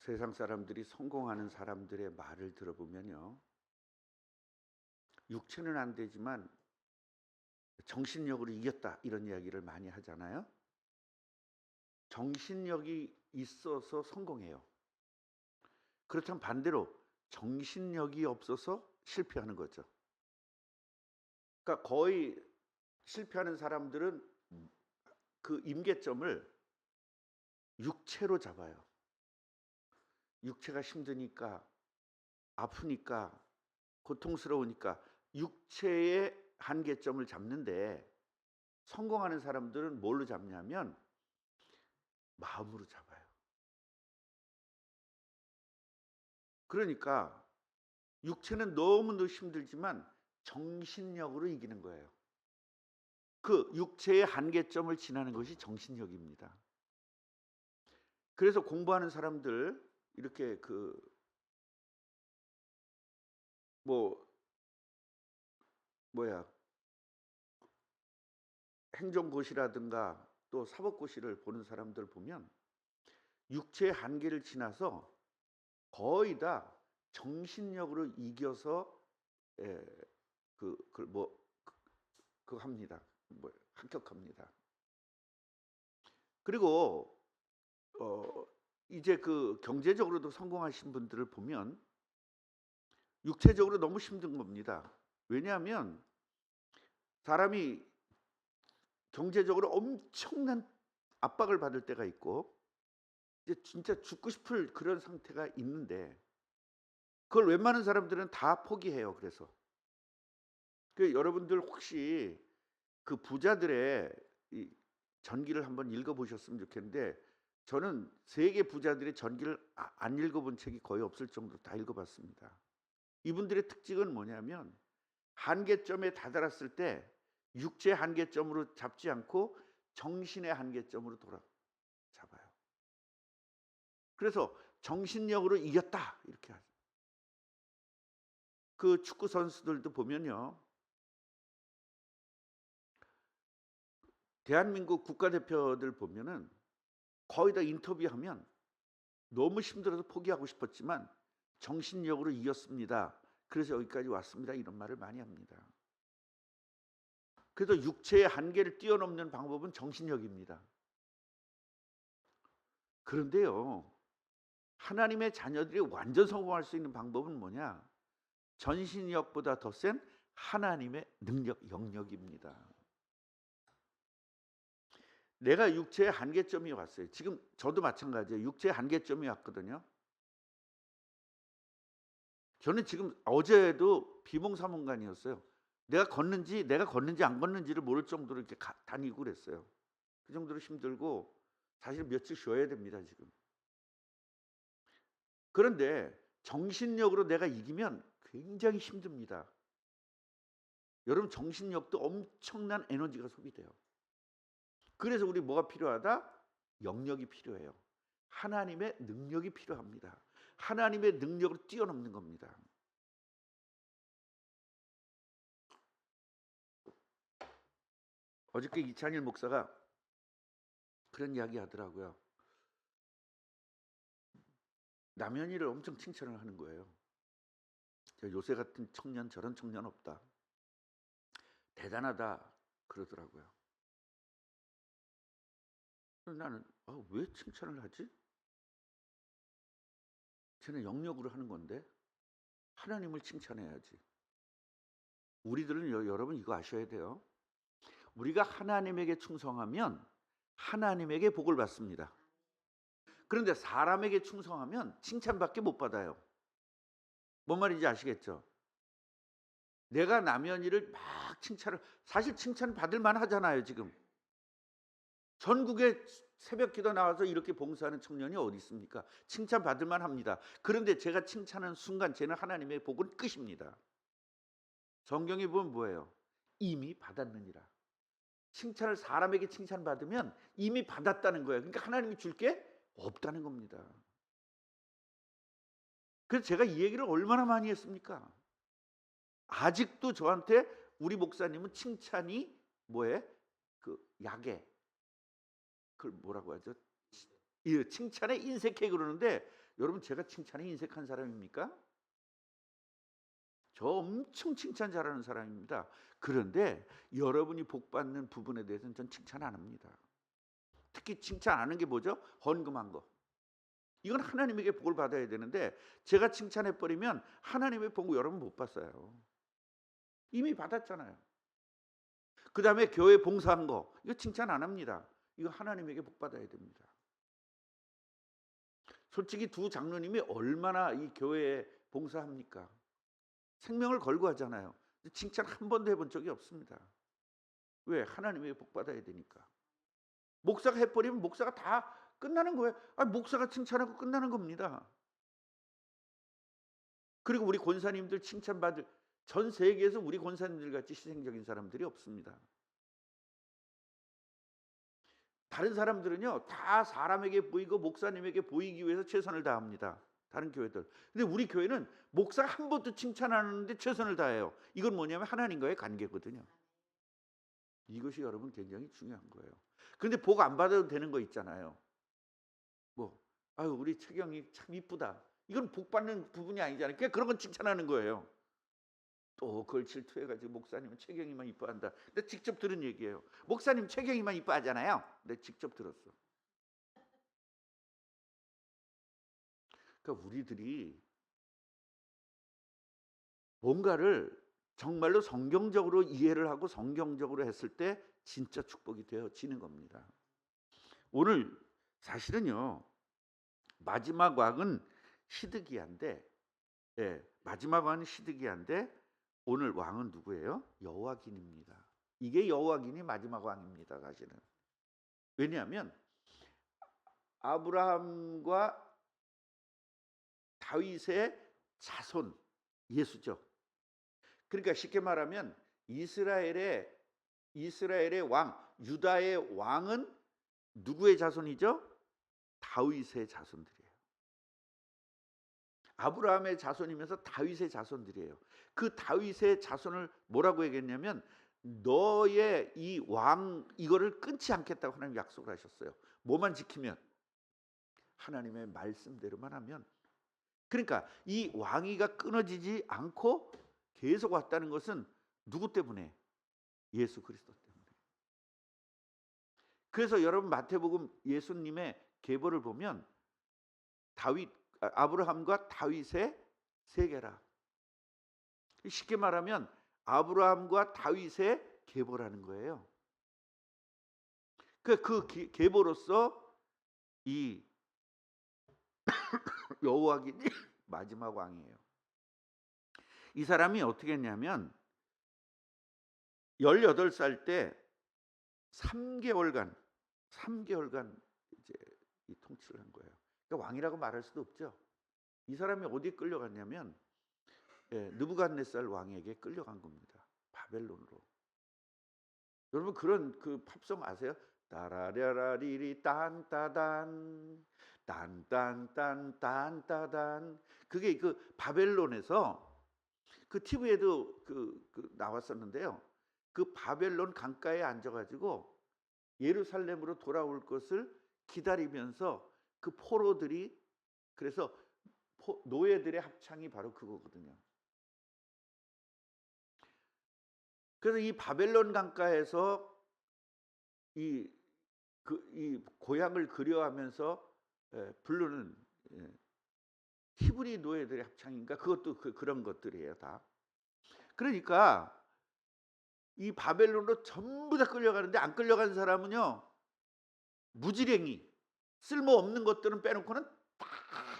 세상 사람들이 성공하는 사람들의 말을 들어보면요. 육체는 안 되지만 정신력으로 이겼다 이런 이야기를 많이 하잖아요. 정신력이 있어서 성공해요. 그렇다면 반대로 정신력이 없어서 실패하는 거죠. 그러니까 거의 실패하는 사람들은 그 임계점을 육체로 잡아요. 육체가 힘드니까, 아프니까, 고통스러우니까 육체의 한계점을 잡는데, 성공하는 사람들은 뭘로 잡냐면 마음으로 잡아요. 그러니까 육체는 너무너무 힘들지만 정신력으로 이기는 거예요. 그 육체의 한계점을 지나는 것이 정신력입니다. 그래서 공부하는 사람들 이렇게 뭐 뭐야 행정고시라든가 또 사법고시를 보는 사람들 보면 육체의 한계를 지나서 거의 다 정신력으로 이겨서 예, 합니다. 합격합니다. 그리고 어 이제 그 경제적으로도 성공하신 분들을 보면 육체적으로 너무 힘든 겁니다. 왜냐하면 사람이 경제적으로 엄청난 압박을 받을 때가 있고 이제 진짜 죽고 싶을 그런 상태가 있는데 그걸 웬만한 사람들은 다 포기해요. 그래서 여러분들 혹시 그 부자들의 이 전기를 한번 읽어 보셨으면 좋겠는데 저는 세계 부자들의 전기를 안 읽어 본 책이 거의 없을 정도로 다 읽어 봤습니다. 이분들의 특징은 뭐냐면 한계점에 다다랐을 때 육체의 한계점으로 잡지 않고 정신의 한계점으로 잡아요. 그래서 정신력으로 이겼다 이렇게 하죠. 그 축구 선수들도 보면요. 대한민국 국가대표들 보면은 거의 다 인터뷰하면 너무 힘들어서 포기하고 싶었지만 정신력으로 이겼습니다. 그래서 여기까지 왔습니다. 이런 말을 많이 합니다. 그래서 육체의 한계를 뛰어넘는 방법은 정신력입니다. 그런데요. 하나님의 자녀들이 완전 성공할 수 있는 방법은 뭐냐? 전신력보다 더 센 하나님의 능력, 영역입니다. 내가 육체의 한계점이 왔어요. 지금 저도 마찬가지예요. 육체의 한계점이 왔거든요. 저는 지금 어제도 비몽사몽간이었어요. 내가 걷는지 안 걷는지를 모를 정도로 이렇게 다니고 그랬어요. 그 정도로 힘들고 사실 며칠 쉬어야 됩니다, 지금. 그런데 정신력으로 내가 이기면 굉장히 힘듭니다. 여러분 정신력도 엄청난 에너지가 소비돼요. 그래서 우리 뭐가 필요하다? 영역이 필요해요. 하나님의 능력이 필요합니다. 하나님의 능력으로 뛰어넘는 겁니다. 어저께 이찬일 목사가 그런 이야기 하더라고요. 남현이를 엄청 칭찬을 하는 거예요. 요새 같은 청년 저런 청년 없다. 대단하다 그러더라고요. 그래서 나는 왜 칭찬을 하지? 쟤는 영역으로 하는 건데 하나님을 칭찬해야지. 우리들은 여러분 이거 아셔야 돼요. 우리가 하나님에게 충성하면 하나님에게 복을 받습니다. 그런데 사람에게 충성하면 칭찬밖에 못 받아요. 뭔 말인지 아시겠죠? 내가 남현이를 막 사실 칭찬 받을 만하잖아요. 지금 전국에 새벽 기도 나와서 이렇게 봉사하는 청년이 어디 있습니까? 칭찬 받을 만합니다. 그런데 제가 칭찬하는 순간 쟤는 하나님의 복은 끝입니다. 성경에 보면 뭐예요? 이미 받았느니라. 칭찬을 사람에게 칭찬받으면 이미 받았다는 거예요. 그러니까 하나님이 줄 게 없다는 겁니다. 그래서 제가 이 얘기를 얼마나 많이 했습니까? 아직도 저한테 우리 목사님은 칭찬이 뭐에? 그 약에 그걸 뭐라고 하죠? 이 칭찬에 인색해 그러는데 여러분 제가 칭찬에 인색한 사람입니까? 저 엄청 칭찬 잘하는 사람입니다. 그런데 여러분이 복 받는 부분에 대해서는 전 칭찬 안 합니다. 특히 칭찬 안 하는 게 뭐죠? 헌금한 거. 이건 하나님에게 복을 받아야 되는데 제가 칭찬해 버리면 하나님의 복 여러분 못 받아요. 이미 받았잖아요. 그다음에 교회 봉사한 거 이거 칭찬 안 합니다. 이거 하나님에게 복 받아야 됩니다. 솔직히 두 장로님이 얼마나 이 교회에 봉사합니까? 생명을 걸고 하잖아요. 칭찬 한 번도 해본 적이 없습니다. 왜? 하나님에게 복 받아야 되니까. 목사가 해버리면 목사가 다 끝나는 거예요. 목사가 칭찬하고 끝나는 겁니다. 그리고 우리 권사님들 칭찬받을 전 세계에서 우리 권사님들 같이 희생적인 사람들이 없습니다. 다른 사람들은요 다 사람에게 보이고 목사님에게 보이기 위해서 최선을 다합니다. 다른 교회들. 근데 우리 교회는 목사가 한 번도 칭찬 안 하는데 최선을 다해요. 이건 뭐냐면 하나님과의 관계거든요. 이것이 여러분 굉장히 중요한 거예요. 그런데 복 안 받아도 되는 거 있잖아요. 우리 채경이 참 이쁘다. 이건 복 받는 부분이 아니잖아요. 그냥 그런 건 칭찬하는 거예요. 또 그걸 질투해가지고 목사님은 채경이만 이뻐한다. 근데 직접 들은 얘기예요. 목사님 채경이만 이뻐하잖아요. 근데 직접 들었어. 그러니까 우리들이 뭔가를 정말로 성경적으로 이해를 하고 성경적으로 했을 때 진짜 축복이 되어지는 겁니다. 오늘 사실은요 마지막 왕은 시드기야인데, 마지막 왕은 시드기야인데 오늘 왕은 누구예요? 여호와긴입니다. 이게 여호와긴이 마지막 왕입니다. 사실은. 왜냐하면 아브라함과 다윗의 자손 예수죠. 그러니까 쉽게 말하면 이스라엘의 왕, 유다의 왕은 누구의 자손이죠? 다윗의 자손들이에요. 아브라함의 자손이면서 다윗의 자손들이에요. 그 다윗의 자손을 뭐라고 얘기했냐면 너의 이 왕 이거를 끊지 않겠다고 하나님 약속을 하셨어요. 뭐만 지키면? 하나님의 말씀대로만 하면. 그러니까 이 왕위가 끊어지지 않고 계속 왔다는 것은 누구 때문에? 예수 그리스도 때문에. 그래서 여러분 마태복음 예수님의 계보를 보면 아브라함과 다윗의 세계라. 쉽게 말하면 아브라함과 다윗의 계보라는 거예요. 그 계보로서 이 여호와긴이 마지막 왕이에요. 이 사람이 어떻게 했냐면 18살 때 3개월간 이제 이 통치를 한 거예요. 그러니까 왕이라고 말할 수도 없죠. 이 사람이 어디에 끌려갔냐면 느부갓네살 왕에게 끌려간 겁니다. 바벨론으로. 여러분 그런 그 팝송 아세요? 따라라리리 딴따단 딴딴딴딴따단. 그게 그 바벨론에서 그 TV에도 그 나왔었는데요. 그 바벨론 강가에 앉아가지고 예루살렘으로 돌아올 것을 기다리면서 그 포로들이 그래서 노예들의 합창이 바로 그거거든요. 그래서 이 바벨론 강가에서 이 고향을 그려하면서 부르는 히브리 노예들의 합창인가 그것도 그런 것들이에요 다. 그러니까 이 바벨론으로 전부 다 끌려가는데 안 끌려간 사람은요 무지랭이 쓸모없는 것들은 빼놓고는 다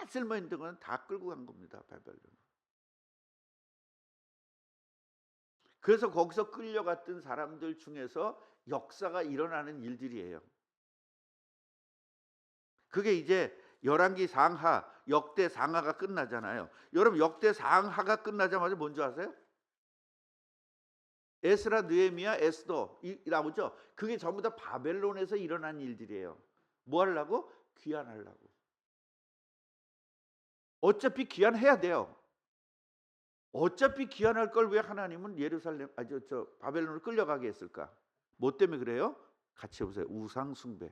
쓸모있는 거는 다 끌고 간 겁니다. 바벨론. 그래서 거기서 끌려갔던 사람들 중에서 역사가 일어나는 일들이에요. 그게 이제 열왕기 상하, 역대 상하가 끝나잖아요. 여러분 역대 상하가 끝나자마자 뭔지 아세요? 에스라, 느헤미야, 에스더 나오죠. 그게 전부 다 바벨론에서 일어난 일들이에요. 뭐 하려고? 귀환하려고. 어차피 귀환해야 돼요. 어차피 귀환할 걸 왜 하나님은 바벨론을 끌려가게 했을까? 뭐 때문에 그래요? 같이 해보세요. 우상 숭배.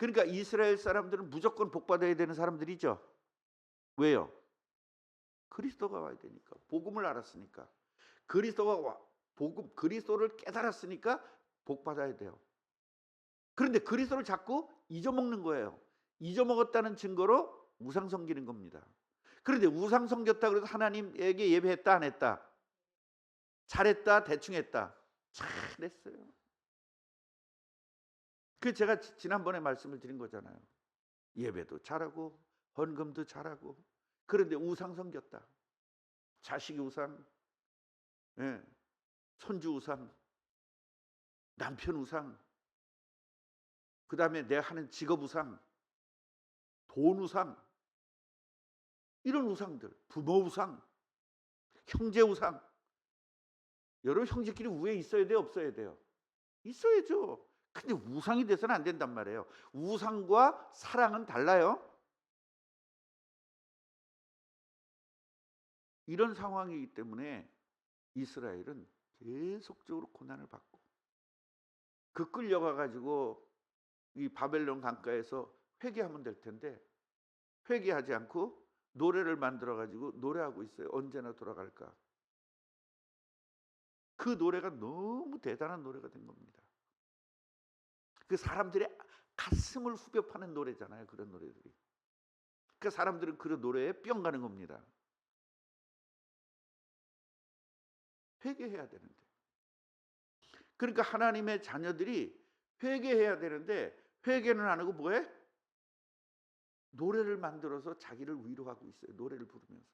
그러니까 이스라엘 사람들은 무조건 복 받아야 되는 사람들이죠. 왜요? 그리스도가 와야 되니까. 복음을 알았으니까. 그리스도를 깨달았으니까 복 받아야 돼요. 그런데 그리스도를 자꾸 잊어먹는 거예요. 잊어먹었다는 증거로 우상 섬기는 겁니다. 그런데 우상 섬겼다 그래서 하나님에게 예배했다 안 했다? 잘했다 대충 했다? 잘했어요. 그 제가 지난번에 말씀을 드린 거잖아요. 예배도 잘하고 헌금도 잘하고 그런데 우상 섬겼다. 자식 우상, 예, 손주 우상, 남편 우상, 그다음에 내가 하는 직업 우상, 돈 우상, 이런 우상들, 부모 우상, 형제 우상. 여러분 형제끼리 우애 있어야 돼요, 없어야 돼요? 있어야죠. 근데 우상이 돼서는 안 된단 말이에요. 우상과 사랑은 달라요. 이런 상황이기 때문에 이스라엘은 계속적으로 고난을 받고 그 끌려가 가지고 이 바벨론 강가에서 회개하면 될 텐데 회개하지 않고 노래를 만들어 가지고 노래하고 있어요. 언제나 돌아갈까. 그 노래가 너무 대단한 노래가 된 겁니다. 그 사람들의 가슴을 후벼 파는 노래잖아요. 그런 노래들이. 그 사람들은 그 노래에 뿅 가는 겁니다. 회개해야 되는데. 그러니까 하나님의 자녀들이 회개해야 되는데 회개는 안 하고 뭐해? 노래를 만들어서 자기를 위로하고 있어요. 노래를 부르면서.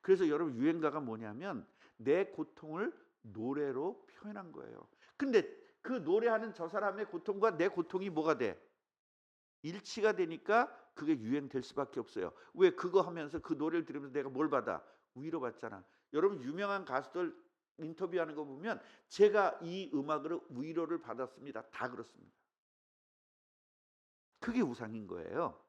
그래서 여러분 유행가가 뭐냐면 내 고통을 노래로 표현한 거예요. 근데 그 노래하는 저 사람의 고통과 내 고통이 뭐가 돼? 일치가 되니까 그게 유행될 수밖에 없어요. 왜? 그거 하면서 그 노래를 들으면서 내가 뭘 받아? 위로받잖아. 여러분 유명한 가수들 인터뷰하는 거 보면 제가 이 음악으로 위로를 받았습니다. 다 그렇습니다. 그게 우상인 거예요.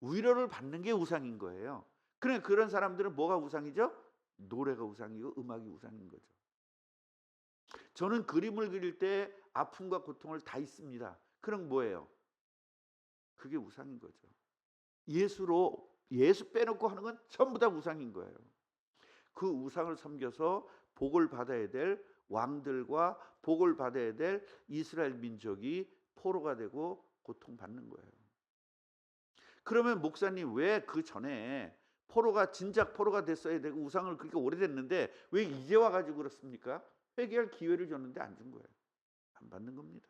위로를 받는 게 우상인 거예요. 그러니까 그런 사람들은 뭐가 우상이죠? 노래가 우상이고 음악이 우상인 거죠. 저는 그림을 그릴 때 아픔과 고통을 다 있습니다. 그럼 뭐예요? 그게 우상인 거죠. 예수 빼놓고 하는 건 전부 다 우상인 거예요. 그 우상을 섬겨서 복을 받아야 될 왕들과 복을 받아야 될 이스라엘 민족이 포로가 되고 고통받는 거예요. 그러면 목사님 왜 그 전에 포로가 진작 포로가 됐어야 되고 우상을 그렇게 오래됐는데 왜 이제 와가지고 그렇습니까? 회개할 기회를 줬는데 안 준 거예요. 안 받는 겁니다.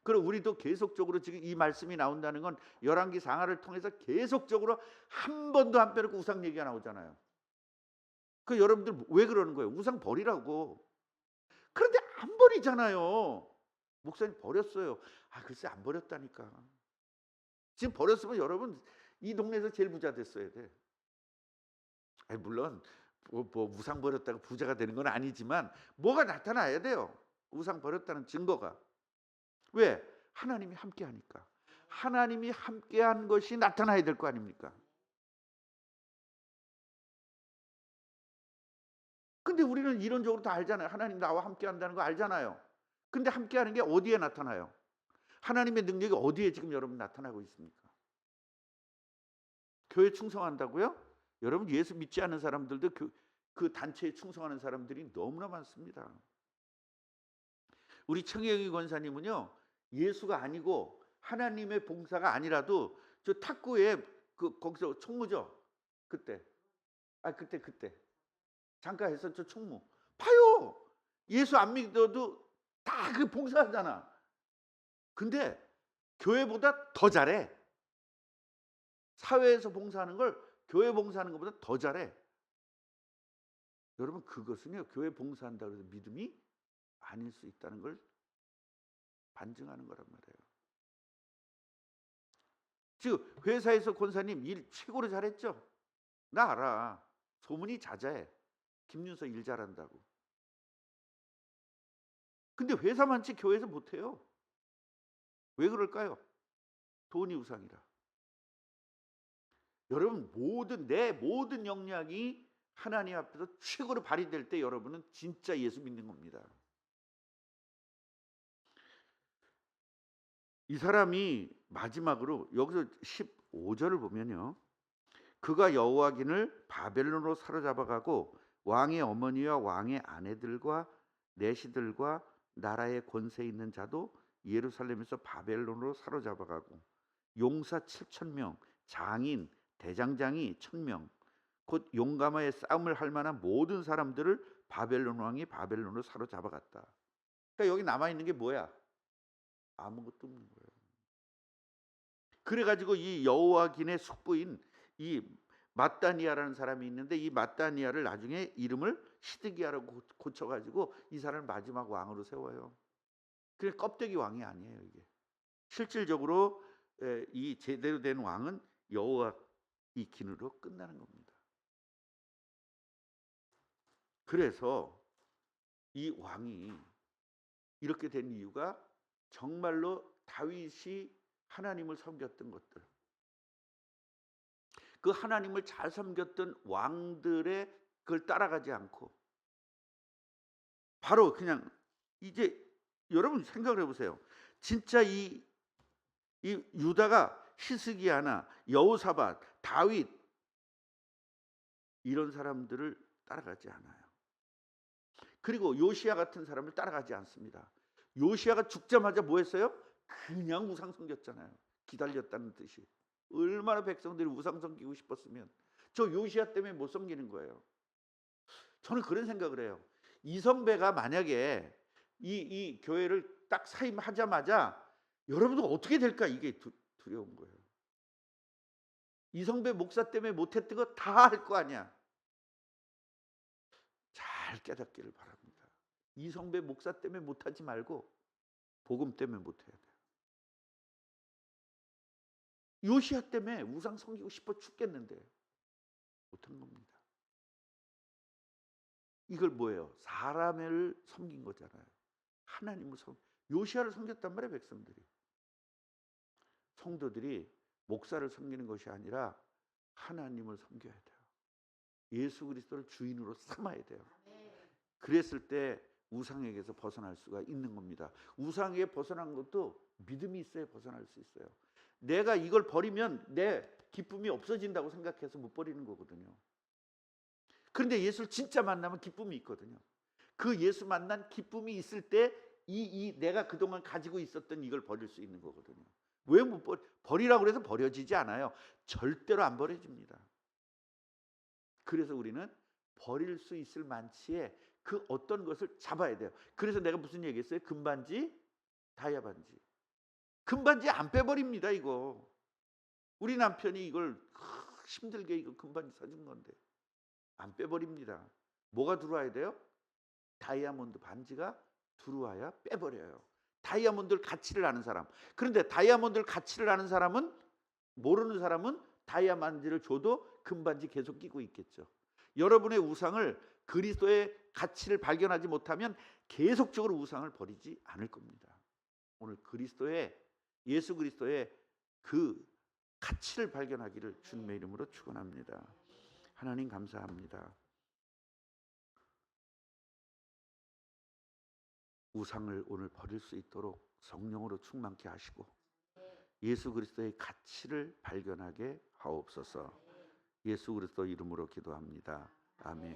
그럼 우리도 계속적으로 지금 이 말씀이 나온다는 건 열왕기 상하를 통해서 계속적으로 한 번도 안 빼놓고 우상 얘기가 나오잖아요. 그 여러분들 왜 그러는 거예요? 우상 버리라고. 그런데 안 버리잖아요. 목사님 버렸어요. 아 글쎄 안 버렸다니까. 지금 버렸으면 여러분 이 동네에서 제일 부자 됐어야 돼. 아니 물론 뭐 우상 버렸다고 부자가 되는 건 아니지만 뭐가 나타나야 돼요. 우상 버렸다는 증거가. 왜? 하나님이 함께하니까. 하나님이 함께한 것이 나타나야 될 거 아닙니까? 근데 우리는 이론적으로 다 알잖아요. 하나님 나와 함께한다는 거 알잖아요. 근데 함께하는 게 어디에 나타나요? 하나님의 능력이 어디에 지금 여러분 나타나고 있습니까? 교회 충성한다고요? 여러분 예수 믿지 않는 사람들도 그 단체에 충성하는 사람들이 너무나 많습니다. 우리 청혜영이 권사님은요. 예수가 아니고 하나님의 봉사가 아니라도 저 탁구에 거기서 총무죠. 그때. 그때. 잠깐 했었죠. 총무. 봐요. 예수 안 믿어도 다 그 봉사하잖아. 근데 교회보다 더 잘해. 사회에서 봉사하는 걸 교회 봉사하는 것보다 더 잘해. 여러분 그것은요. 교회 봉사한다고 해서 믿음이 아닐 수 있다는 걸 반증하는 거란 말이에요. 지금 회사에서 권사님 일 최고로 잘했죠? 나 알아. 소문이 자자해. 김윤서 일 잘한다고. 근데 회사 많지 교회에서 못해요. 왜 그럴까요? 돈이 우상이라. 여러분 내 모든 역량이 하나님 앞에서 최고로 발휘될 때 여러분은 진짜 예수 믿는 겁니다. 이 사람이 마지막으로 여기서 15절을 보면요. 그가 여호와긴을 바벨론으로 사로잡아가고 왕의 어머니와 왕의 아내들과 내시들과 나라의 권세 있는 자도 예루살렘에서 바벨론으로 사로잡아가고 용사 7,000명, 장인, 대장장이 1,000명, 곧 용감하게 싸움을 할 만한 모든 사람들을 바벨론 왕이 바벨론으로 사로잡아갔다. 그러니까 여기 남아 있는 게 뭐야? 아무것도 없는 거예요. 그래가지고 이 여호와긴의 숙부인 이 mat단이아라는 사람이 있는데 이 mat단이아를 나중에 이름을 시드기야라고 고쳐가지고 이 사람을 마지막 왕으로 세워요. 그래 껍데기 왕이 아니에요 이게. 실질적으로 이 제대로 된 왕은 여호와긴으로 끝나는 겁니다. 그래서 이 왕이 이렇게 된 이유가 정말로 다윗이 하나님을 섬겼던 것들, 그 하나님을 잘 섬겼던 왕들의 그걸 따라가지 않고 바로 그냥 이제 여러분 생각을 해보세요. 진짜 이 유다가 히스기야나 여호사밧, 다윗 이런 사람들을 따라가지 않아요. 그리고 요시야 같은 사람을 따라가지 않습니다. 요시야가 죽자마자 뭐 했어요? 그냥 우상 섬겼잖아요. 기다렸다는 뜻이. 얼마나 백성들이 우상 섬기고 싶었으면 저 요시야 때문에 못 섬기는 거예요. 저는 그런 생각을 해요. 이성배가 만약에 이 교회를 딱 사임하자마자 여러분들 어떻게 될까 이게 두려운 거예요. 이성배 목사 때문에 못했던 거 다 할 거 아니야. 잘 깨닫기를 바랍니다. 이성배 목사 때문에 못하지 말고 복음 때문에 못해야 돼요. 요시야 때문에 우상 섬기고 싶어 죽겠는데 못한 겁니다. 이걸 뭐예요? 사람을 섬긴 거잖아요. 하나님을 요시야를 섬겼단 말이에요. 백성들이. 성도들이 목사를 섬기는 것이 아니라 하나님을 섬겨야 돼요. 예수 그리스도를 주인으로 삼아야 돼요. 그랬을 때 우상에게서 벗어날 수가 있는 겁니다. 우상에 벗어난 것도 믿음이 있어야 벗어날 수 있어요. 내가 이걸 버리면 내 기쁨이 없어진다고 생각해서 못 버리는 거거든요. 그런데 예수를 진짜 만나면 기쁨이 있거든요. 그 예수 만난 기쁨이 있을 때 내가 그동안 가지고 있었던 이걸 버릴 수 있는 거거든요. 왜 못 버리라고 해서 버려지지 않아요. 절대로 안 버려집니다. 그래서 우리는 버릴 수 있을 만치의 그 어떤 것을 잡아야 돼요. 그래서 내가 무슨 얘기했어요? 금반지, 다이아 반지. 금반지 안 빼버립니다. 이거 우리 남편이 이걸 힘들게 이거 금반지 사준 건데 안 빼버립니다. 뭐가 들어와야 돼요? 다이아몬드 반지가 들어와야 빼버려요. 다이아몬드 가치를 아는 사람. 그런데 다이아몬드 가치를 아는 사람은, 모르는 사람은 다이아몬드를 줘도 금반지 계속 끼고 있겠죠. 여러분의 우상을, 그리스도의 가치를 발견하지 못하면 계속적으로 우상을 버리지 않을 겁니다. 오늘 예수 그리스도의 그 가치를 발견하기를 주님의 이름으로 축원합니다. 하나님 감사합니다. 우상을 오늘 버릴 수 있도록 성령으로 충만케 하시고 예수 그리스도의 가치를 발견하게 하옵소서. 예수 그리스도 이름으로 기도합니다. 아멘.